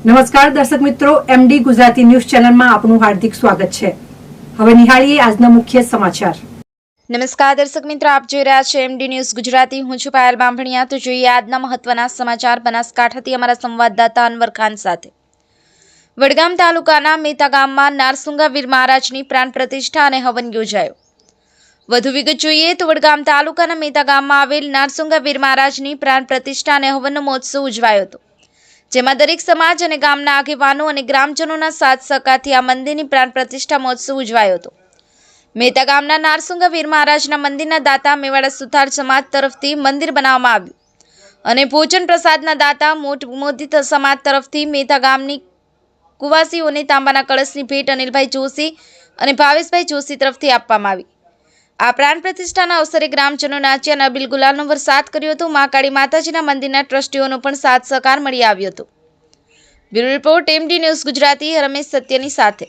નમસ્કાર દર્શક મિત્રો, એમડી ગુજરાતી ન્યૂઝ ચેનલમાં આપનું હાર્દિક સ્વાગત છે। હવે નિહાળીએ આજના મુખ્ય સમાચાર। નમસ્કાર દર્શક મિત્રો, આપ જોઈ રહ્યા છો એમડી ન્યૂઝ ગુજરાતી। હું છું પાયલ બામણિયા। તો જોઈએ આજના મહત્વના સમાચાર બનાસકાંઠાથી અમારા સંવાદદાતા અનવર ખાન સાથે। વડગામ તાલુકાના મેતા ગામમાં નારસુંગા વીર મહારાજની પ્રાણ પ્રતિષ્ઠા અને હવન યોજાયો। વધુ વિગત જોઈએ તો વડગામ તાલુકાના મેતા ગામમાં આવેલ નારસુંગા વીર મહારાજની પ્રાણ પ્રતિષ્ઠા અને હવનનો મહોત્સવ ઉજવાયો હતો, જેમાં દરેક સમાજ અને ગામના આગેવાનો અને ગ્રામજનોના સાથ સહકારથી આ મંદિરની પ્રાણ પ્રતિષ્ઠા મહોત્સવ ઉજવાયો હતો। મેતા ગામના નારસુંગા વીર મહારાજના મંદિરના દાતા મેવાડા સુથાર સમાજ તરફથી મંદિર બનાવવામાં આવ્યું અને ભોજન પ્રસાદના દાતા મોદી સમાજ તરફથી મેતા ગામની કુવાસીઓને તાંબાના કળશની ભેટ અનિલભાઈ જોશી અને ભાવેશભાઈ જોશી તરફથી આપવામાં આવી। આ પ્રાણ પ્રતિષ્ઠાના અવસરે ગ્રામજનો નાચ્યા અને અબીલ ગુલાલનો વરસાદ કર્યો હતો। મહાકાળી માતાજીના મંદિરના ટ્રસ્ટીઓનો પણ સાથ સહકાર મળી આવ્યો હતો। Bureau report, MD news Gujarati, Ramesh સત્યની સાથે।